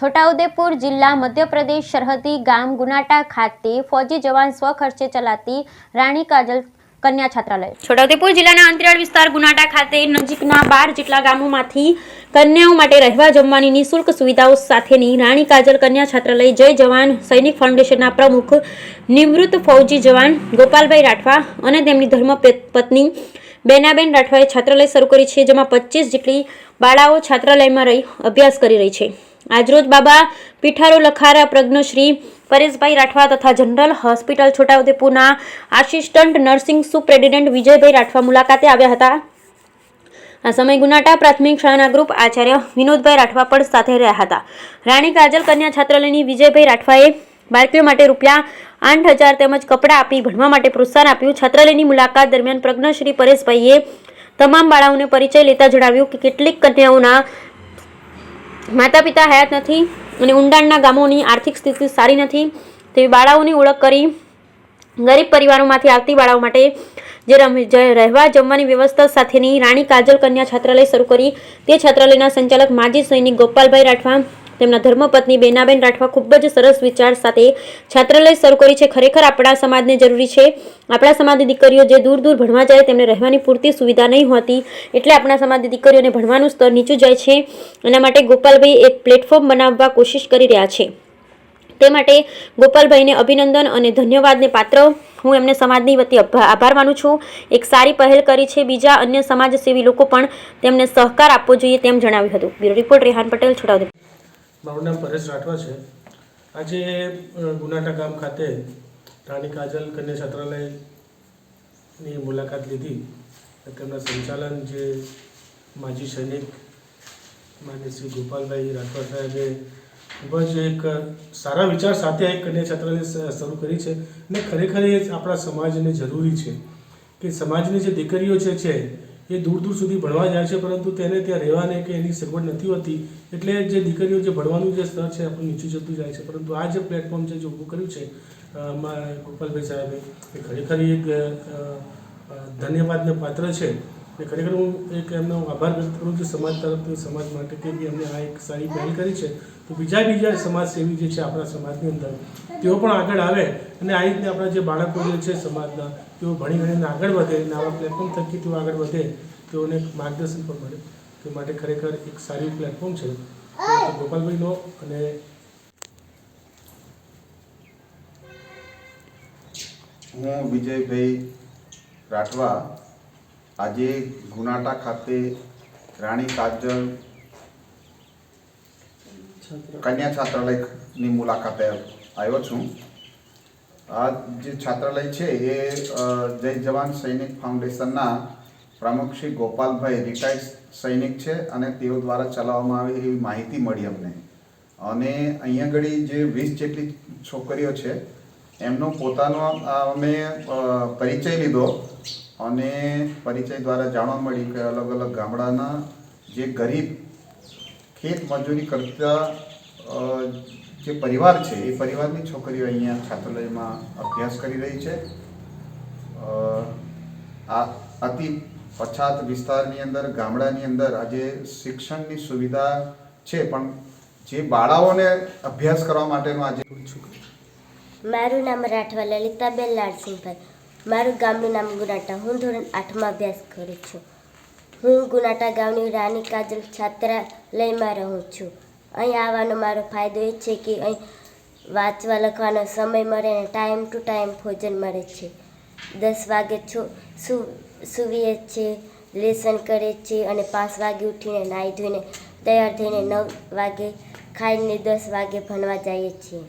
છોટાઉદેપુર જિલ્લા મધ્યપ્રદેશ સરહદી ગામ ગુનાટા ખાતે ફौजी જવાન સ્વખર્ચે ચલાતી રાણી કાજલ કન્યા છાત્રાલય। છોટાઉદેપુર જિલ્લાના અંતરિયાળ વિસ્તાર ગુનાટા ખાતે નજીકના 12 જેટલા ગામોમાંથી કન્યાઓ માટે રહેવા જમવાની નિઃશુલ્ક સુવિધાઓ સાથેની રાણી કાજલ કન્યા છાત્રાલય જય જવાન સૈનિક ફાઉન્ડેશનના પ્રમુખ નિવૃત્ત ફौजी જવાન ગોપાલભાઈ રાઠવા અને તેમની ધર્મપત્ની બેનાબેન રાઠવાએ છાત્રાલય શરૂ કરી છે, જેમાં 25 જેટલી બાળાઓ છાત્રાલયમાં રહી અભ્યાસ કરી રહી છે। આજરોજ બાબા પીઠારો લખારા પ્રજ્ઞશ્રી પરેશભાઈ રાઠવા તથા જનરલ હોસ્પિટલ છોટાઉદેપુરના assistant nursing superintendent Vijaybhai Rathwa મુલાકાતે આવ્યા હતા। આ સમય ગુનાટા પ્રાથમિક શાળાના ગ્રુપ આચાર્ય વિનોદભાઈ રાઠવા પણ સાથે રહ્યા હતા। રાણી કાજલ કન્યા છાત્રાલયની વિજયભાઈ રાઠવાએ બાળકીઓ માટે ₹8,000 તેમજ કપડાં આપી ભણવા માટે પ્રોત્સાહન આપ્યું। છાત્રાલયની મુલાકાત દરમિયાન પ્રજ્ઞશ્રી પરેશભાઈએ તમામ બાળાઓને પરિચય લેતા જણાવ્યું કે કેટલીક કન્યાઓના માતા પિતા હયાત નથી અને ઊંડાણના ગામોની આર્થિક સ્થિતિ સારી નથી, તેવી બાળાઓની ઓળખ કરી ગરીબ પરિવારોમાંથી આવતી બાળાઓ માટે જે રહેવા જમવાની વ્યવસ્થા સાથેની રાણી કાજલ કન્યા છાત્રાલય શરૂ કરી। તે છાત્રાલયના સંચાલક માજી સૈનિક ગોપાલભાઈ રાઠવા તેમના ધર્મપત્ની બેનાબેન રાઠવા ખૂબ જ સરસ વિચાર સાથે છાત્રાલય શરૂ કરી છે। ખરેખર આપણા સમાજને જરૂરી છે। આપણા સમાજની દીકરીઓ જે દૂર દૂર ભણવા જાય તેમને રહેવાની પૂરતી સુવિધા નહીં હોતી, એટલે આપણા સમાજની દીકરીઓને ભણવાનું સ્તર નીચું જાય છે। એના માટે ગોપાલભાઈ એક પ્લેટફોર્મ બનાવવા કોશિશ કરી રહ્યા છે। તે માટે ગોપાલભાઈને અભિનંદન અને ધન્યવાદને પાત્ર હું એમને સમાજની વતી આભાર માનું છું। એક સારી પહેલ કરી છે, બીજા અન્ય સમાજસેવી લોકો પણ તેમને સહકાર આપવો જોઈએ તેમ જણાવ્યું હતું। Bureau report Rehan Patel, Chhota Udepur. મારું નામ પરેશ રાઠવા છે। આજે ગુનાટા ગામ ખાતે રાણી કાજલ કન્યા છાત્રાલયની મુલાકાત લીધી। તેમના સંચાલન જે માજી સૈનિક માન્ય શ્રી ગોપાલભાઈ રાઠવા સાહેબે ખૂબ જ એક સારા વિચાર સાથે એક કન્યા છાત્રાલય શરૂ કરી છે અને ખરેખર એ આપણા સમાજને જરૂરી છે કે સમાજની જે દીકરીઓ છે એ દૂર દૂર સુધી ભણવા જાય છે, પરંતુ તેને ત્યાં રહેવાને કે એની સગવડ નથી હોતી, એટલે જે દીકરીઓ જે ભણવાનું જે સ્તર છે આપણું નીચું જતું જાય છે। પરંતુ આ જે પ્લેટફોર્મ છે જે ઊભું કર્યું છે ગોપાલભાઈ સાહેબે, એ ખરેખર એક ધન્યવાદને પાત્ર છે। એ ખરેખર હું એક એમનો આભાર વ્યક્ત કરું છું સમાજ તરફથી, સમાજ માટે કે એમને આ એક સારી પહેલ કરી છે। તો બીજા સમાજસેવી જે છે આપણા સમાજની અંદર તેઓ પણ આગળ આવે અને આ રીતે આપણા જે બાળકો જે છે સમાજના તેઓ ભણી ગણીને આગળ વધે અને આવા પ્લેટફોર્મ થકી તેઓ આગળ વધે, તેઓને માર્ગદર્શન પણ મળે, તે માટે ખરેખર એક સારી પ્લેટફોર્મ છે ગોપાલભાઈનો। અને હું વિજયભાઈ રાઠવા આજે ગુનાટા ખાતે રાણી કાજલ કન્યા છાત્રાલયની મુલાકાતે આવ્યો છું। આ જે છાત્રાલય છે એ જય જવાન સૈનિક ફાઉન્ડેશનના પ્રમુખ શ્રી ગોપાલભાઈ રિટાયર્ડ સૈનિક છે અને તેઓ દ્વારા ચલાવવામાં આવે એવી માહિતી મળી અમને। અને અહીંયા આગળ જે 20 જેટલી છોકરીઓ છે એમનો પોતાનો અમે પરિચય લીધો અને પરિચય દ્વારા જાણવા મળ્યું કે અલગ અલગ ગામડાના જે ગરીબ ખેત મજૂરી કરતા જે પરિવાર છે એ પરિવારની છોકરીઓ અહીંયા છાત્રાલયમાં અભ્યાસ કરી રહી છે। આ અતિ પછાત વિસ્તારની અંદર ગામડાની અંદર આજે શિક્ષણની સુવિધા છે, પણ જે બાળાઓને અભ્યાસ કરવા માટેનો આજે મારું નામ રાઠવા લલિતાબેન લાડસિંહભાઈ, મારું ગામનું નામ ગુનાટા, હું ધોરણ 8માં અભ્યાસ કરું છું। હું ગુનાટા ગામની રાણી કાજલ છાત્રાલયમાં રહું છું। અહીં આવવાનો મારો ફાયદો એ છે કે અહીં વાંચવા લખવાનો સમય મળે અને ટાઈમ ટુ ટાઈમ ભોજન મળે છે। 10 વાગે સૂવીએ છે, લેસન કરે છે અને 5 વાગે ઉઠીને નાહી ધોઈને તૈયાર થઈને 9 વાગે ખાઈને 10 વાગે ભણવા જઈએ છીએ।